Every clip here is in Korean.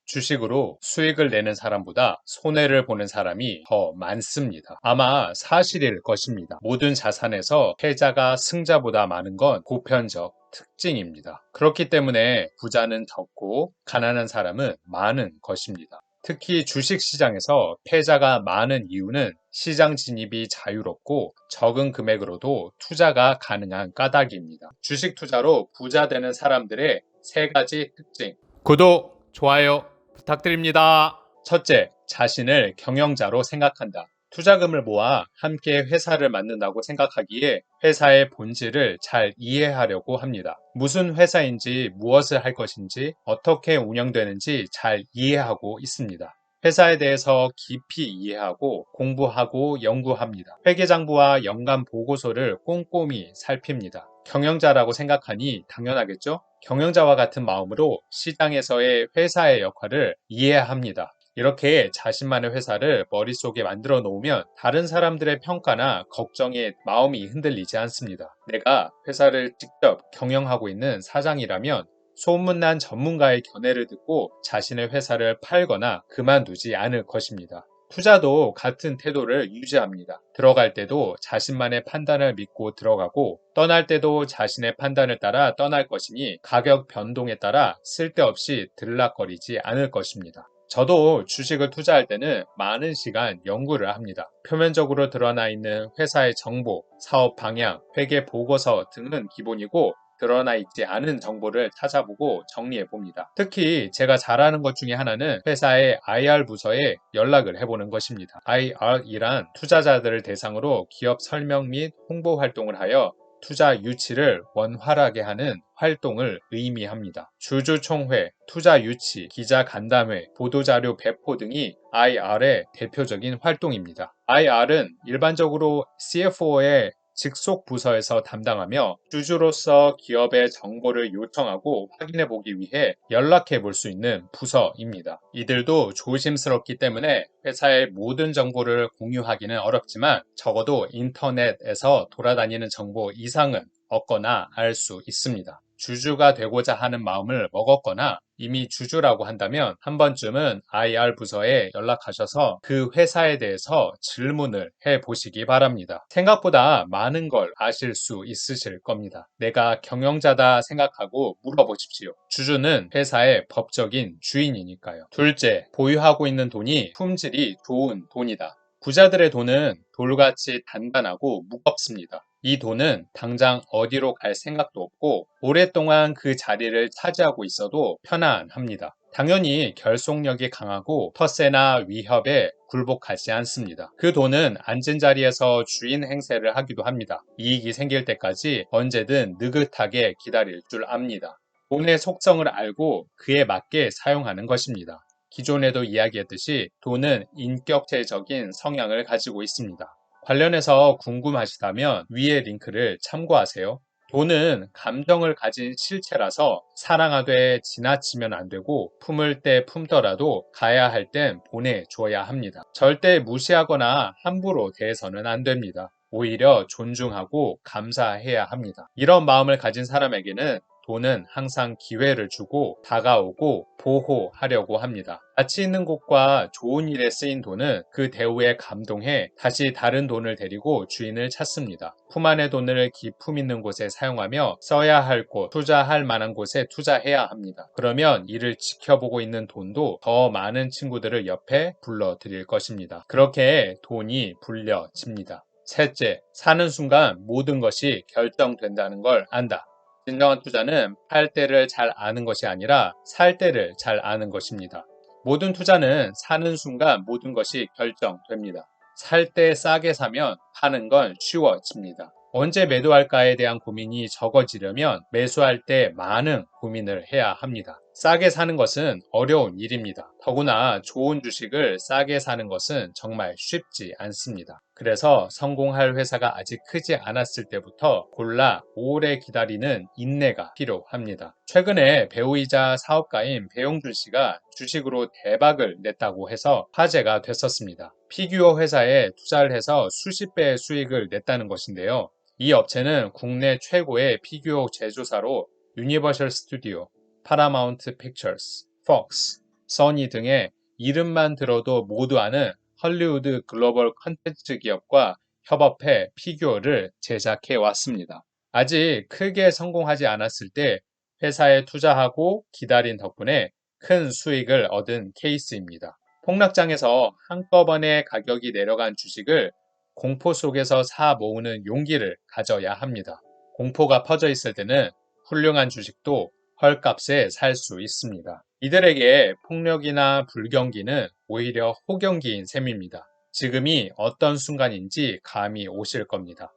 주식으로 수익을 내는 사람보다 손해를 보는 사람이 더 많습니다. 아마 사실일 것입니다. 모든 자산에서 패자가 승자보다 많은 건 보편적 특징입니다. 그렇기 때문에 부자는 적고 가난한 사람은 많은 것입니다. 특히 주식시장에서 패자가 많은 이유는 시장 진입이 자유롭고 적은 금액으로도 투자가 가능한 까닭입니다. 주식 투자로 부자 되는 사람들의 세 가지 특징. 구독, 좋아요 부탁드립니다. 첫째, 자신을 경영자로 생각한다. 투자금을 모아 함께 회사를 만든다고 생각하기에 회사의 본질을 잘 이해하려고 합니다. 무슨 회사인지, 무엇을 할 것인지, 어떻게 운영되는지 잘 이해하고 있습니다. 회사에 대해서 깊이 이해하고 공부하고 연구합니다. 회계장부와 연간 보고서를 꼼꼼히 살핍니다. 경영자라고 생각하니 당연하겠죠? 경영자와 같은 마음으로 시장에서의 회사의 역할을 이해합니다. 이렇게 자신만의 회사를 머릿속에 만들어 놓으면 다른 사람들의 평가나 걱정에 마음이 흔들리지 않습니다. 내가 회사를 직접 경영하고 있는 사장이라면 소문난 전문가의 견해를 듣고 자신의 회사를 팔거나 그만두지 않을 것입니다. 투자도 같은 태도를 유지합니다. 들어갈 때도 자신만의 판단을 믿고 들어가고 떠날 때도 자신의 판단을 따라 떠날 것이니 가격 변동에 따라 쓸데없이 들락거리지 않을 것입니다. 저도 주식을 투자할 때는 많은 시간 연구를 합니다. 표면적으로 드러나 있는 회사의 정보, 사업 방향, 회계 보고서 등은 기본이고 드러나 있지 않은 정보를 찾아보고 정리해 봅니다. 특히 제가 잘하는 것 중에 하나는 회사의 IR 부서에 연락을 해보는 것입니다. IR이란 투자자들을 대상으로 기업 설명 및 홍보 활동을 하여 투자 유치를 원활하게 하는 활동을 의미합니다. 주주총회, 투자 유치, 기자 간담회, 보도자료 배포 등이 IR의 대표적인 활동입니다. IR은 일반적으로 CFO의 직속 부서에서 담당하며 주주로서 기업의 정보를 요청하고 확인해 보기 위해 연락해 볼 수 있는 부서입니다. 이들도 조심스럽기 때문에 회사의 모든 정보를 공유하기는 어렵지만 적어도 인터넷에서 돌아다니는 정보 이상은 얻거나 알 수 있습니다. 주주가 되고자 하는 마음을 먹었거나 이미 주주라고 한다면 한 번쯤은 IR 부서에 연락하셔서 그 회사에 대해서 질문을 해 보시기 바랍니다. 생각보다 많은 걸 아실 수 있으실 겁니다. 내가 경영자다 생각하고 물어보십시오. 주주는 회사의 법적인 주인이니까요. 둘째, 보유하고 있는 돈이 품질이 좋은 돈이다. 부자들의 돈은 돌같이 단단하고 무겁습니다. 이 돈은 당장 어디로 갈 생각도 없고 오랫동안 그 자리를 차지하고 있어도 편안합니다. 당연히 결속력이 강하고 터세나 위협에 굴복하지 않습니다. 그 돈은 앉은 자리에서 주인 행세를 하기도 합니다. 이익이 생길 때까지 언제든 느긋하게 기다릴 줄 압니다. 돈의 속성을 알고 그에 맞게 사용하는 것입니다. 기존에도 이야기했듯이 돈은 인격체적인 성향을 가지고 있습니다. 관련해서 궁금하시다면 위의 링크를 참고하세요. 돈은 감정을 가진 실체라서 사랑하되 지나치면 안 되고 품을 때 품더라도 가야 할 땐 보내줘야 합니다. 절대 무시하거나 함부로 대해서는 안 됩니다. 오히려 존중하고 감사해야 합니다. 이런 마음을 가진 사람에게는 돈은 항상 기회를 주고 다가오고 보호하려고 합니다. 가치 있는 곳과 좋은 일에 쓰인 돈은 그 대우에 감동해 다시 다른 돈을 데리고 주인을 찾습니다. 품 안의 돈을 기품 있는 곳에 사용하며 써야 할 곳, 투자할 만한 곳에 투자해야 합니다. 그러면 이를 지켜보고 있는 돈도 더 많은 친구들을 옆에 불러들일 것입니다. 그렇게 돈이 불려집니다. 셋째, 사는 순간 모든 것이 결정된다는 걸 안다. 진정한 투자는 팔 때를 잘 아는 것이 아니라 살 때를 잘 아는 것입니다. 모든 투자는 사는 순간 모든 것이 결정됩니다. 살 때 싸게 사면 파는 건 쉬워집니다. 언제 매도할까에 대한 고민이 적어지려면 매수할 때 많은 고민을 해야 합니다. 싸게 사는 것은 어려운 일입니다. 더구나 좋은 주식을 싸게 사는 것은 정말 쉽지 않습니다. 그래서 성공할 회사가 아직 크지 않았을 때부터 골라 오래 기다리는 인내가 필요합니다. 최근에 배우이자 사업가인 배용준 씨가 주식으로 대박을 냈다고 해서 화제가 됐었습니다. 피규어 회사에 투자를 해서 수십 배의 수익을 냈다는 것인데요. 이 업체는 국내 최고의 피규어 제조사로 유니버셜 스튜디오, 파라마운트 픽처스, 폭스, 써니 등의 이름만 들어도 모두 아는 헐리우드 글로벌 컨텐츠 기업과 협업해 피규어를 제작해 왔습니다. 아직 크게 성공하지 않았을 때 회사에 투자하고 기다린 덕분에 큰 수익을 얻은 케이스입니다. 폭락장에서 한꺼번에 가격이 내려간 주식을 공포 속에서 사 모으는 용기를 가져야 합니다. 공포가 퍼져 있을 때는 훌륭한 주식도 헐값에 살 수 있습니다. 이들에게 폭력이나 불경기는 오히려 호경기인 셈입니다. 지금이 어떤 순간인지 감이 오실 겁니다.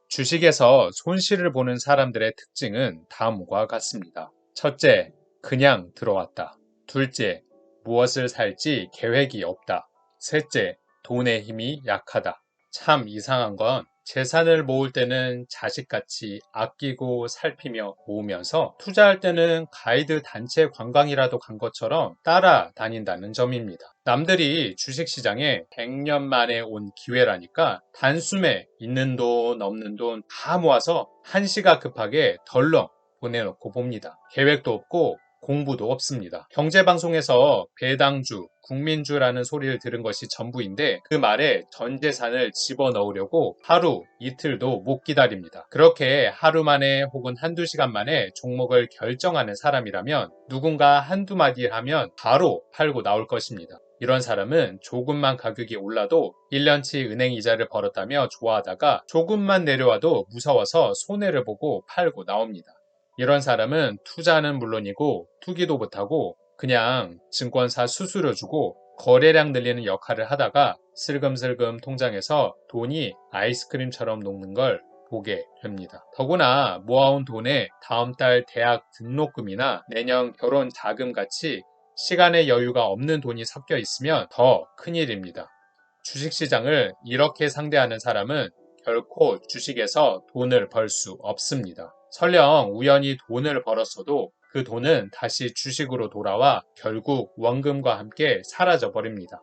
주식에서 손실을 보는 사람들의 특징은 다음과 같습니다. 첫째, 그냥 들어왔다. 둘째, 무엇을 살지 계획이 없다. 셋째, 돈의 힘이 약하다. 참 이상한 건 재산을 모을 때는 자식같이 아끼고 살피며 모으면서 투자할 때는 가이드 단체 관광이라도 간 것처럼 따라다닌다는 점입니다. 남들이 주식시장에 100년 만에 온 기회라니까 단숨에 있는 돈 없는 돈 다 모아서 한시가 급하게 덜렁 보내놓고 봅니다. 계획도 없고 공부도 없습니다. 경제방송에서 배당주, 국민주라는 소리를 들은 것이 전부인데 그 말에 전 재산을 집어넣으려고 하루, 이틀도 못 기다립니다. 그렇게 하루 만에 혹은 한두 시간 만에 종목을 결정하는 사람이라면 누군가 한두 마디 하면 바로 팔고 나올 것입니다. 이런 사람은 조금만 가격이 올라도 1년치 은행 이자를 벌었다며 좋아하다가 조금만 내려와도 무서워서 손해를 보고 팔고 나옵니다. 이런 사람은 투자는 물론이고 투기도 못하고 그냥 증권사 수수료 주고 거래량 늘리는 역할을 하다가 슬금슬금 통장에서 돈이 아이스크림처럼 녹는 걸 보게 됩니다. 더구나 모아온 돈에 다음 달 대학 등록금이나 내년 결혼 자금 같이 시간의 여유가 없는 돈이 섞여 있으면 더 큰일입니다. 주식시장을 이렇게 상대하는 사람은 결코 주식에서 돈을 벌 수 없습니다. 설령 우연히 돈을 벌었어도 그 돈은 다시 주식으로 돌아와 결국 원금과 함께 사라져 버립니다.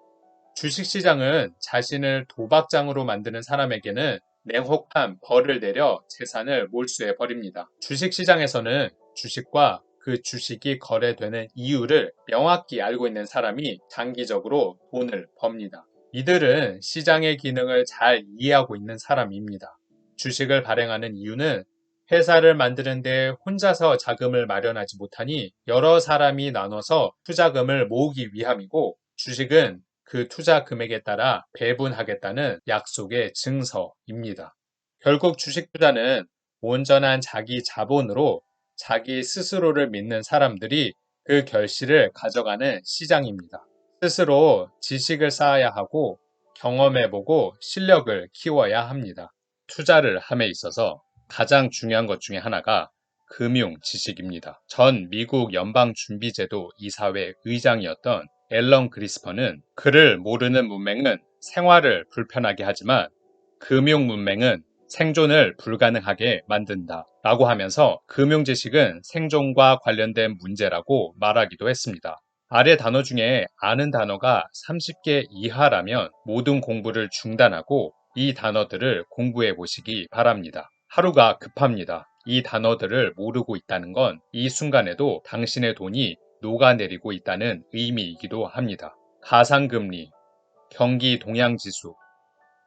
주식시장은 자신을 도박장으로 만드는 사람에게는 냉혹한 벌을 내려 재산을 몰수해 버립니다. 주식시장에서는 주식과 그 주식이 거래되는 이유를 명확히 알고 있는 사람이 장기적으로 돈을 법니다. 이들은 시장의 기능을 잘 이해하고 있는 사람입니다. 주식을 발행하는 이유는 회사를 만드는데 혼자서 자금을 마련하지 못하니 여러 사람이 나눠서 투자금을 모으기 위함이고 주식은 그 투자 금액에 따라 배분하겠다는 약속의 증서입니다. 결국 주식 투자는 온전한 자기 자본으로 자기 스스로를 믿는 사람들이 그 결실을 가져가는 시장입니다. 스스로 지식을 쌓아야 하고 경험해보고 실력을 키워야 합니다. 투자를 함에 있어서 가장 중요한 것 중에 하나가 금융 지식입니다. 전 미국 연방준비제도 이사회 의장이었던 앨런 그리스퍼는 그를 모르는 문맹은 생활을 불편하게 하지만 금융 문맹은 생존을 불가능하게 만든다 라고 하면서 금융 지식은 생존과 관련된 문제라고 말하기도 했습니다. 아래 단어 중에 아는 단어가 30개 이하라면 모든 공부를 중단하고 이 단어들을 공부해 보시기 바랍니다. 하루가 급합니다. 이 단어들을 모르고 있다는 건 이 순간에도 당신의 돈이 녹아내리고 있다는 의미이기도 합니다. 가상금리, 경기 동향지수,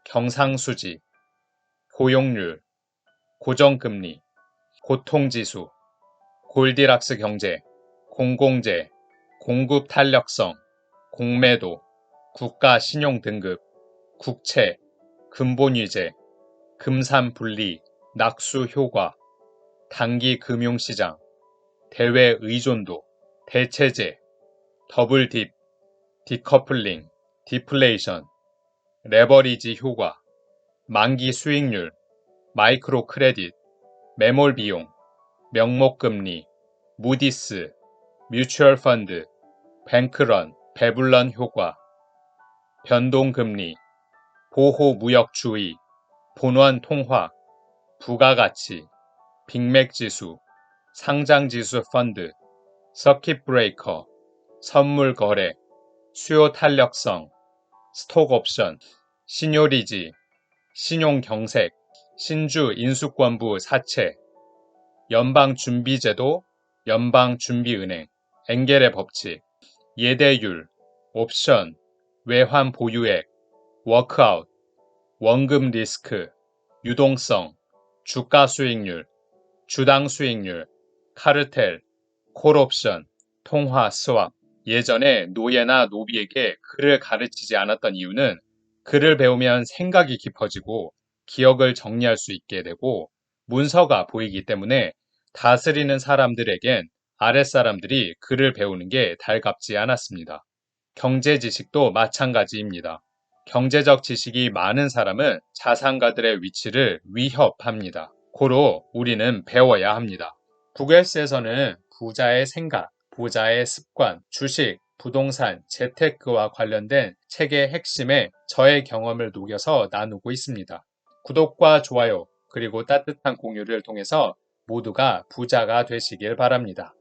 경상수지, 고용률, 고정금리, 고통지수, 골디락스 경제, 공공재, 공급 탄력성, 공매도, 국가 신용 등급, 국채, 근본위제, 금산분리, 낙수 효과, 단기 금융시장, 대외 의존도, 대체제, 더블딥, 디커플링, 디플레이션, 레버리지 효과, 만기 수익률, 마이크로 크레딧, 매몰 비용, 명목금리, 무디스, 뮤추얼 펀드, 뱅크런, 배불런 효과, 변동금리, 보호무역주의, 본원 통화, 부가가치, 빅맥지수, 상장지수 펀드, 서킷 브레이커, 선물 거래, 수요 탄력성, 스톡 옵션, 신요리지, 신용경색, 신주 인수권부 사채, 연방준비제도, 연방준비은행, 엥겔의 법칙, 예대율, 옵션, 외환 보유액, 워크아웃, 원금 리스크, 유동성, 주가 수익률, 주당 수익률, 카르텔, 콜옵션, 통화 스왑. 예전에 노예나 노비에게 글을 가르치지 않았던 이유는 글을 배우면 생각이 깊어지고 기억을 정리할 수 있게 되고 문서가 보이기 때문에 다스리는 사람들에겐 아랫사람들이 글을 배우는 게 달갑지 않았습니다. 경제 지식도 마찬가지입니다. 경제적 지식이 많은 사람은 자산가들의 위치를 위협합니다. 고로 우리는 배워야 합니다. 북엘스에서는 부자의 생각, 부자의 습관, 주식, 부동산, 재테크와 관련된 책의 핵심에 저의 경험을 녹여서 나누고 있습니다. 구독과 좋아요, 그리고 따뜻한 공유를 통해서 모두가 부자가 되시길 바랍니다.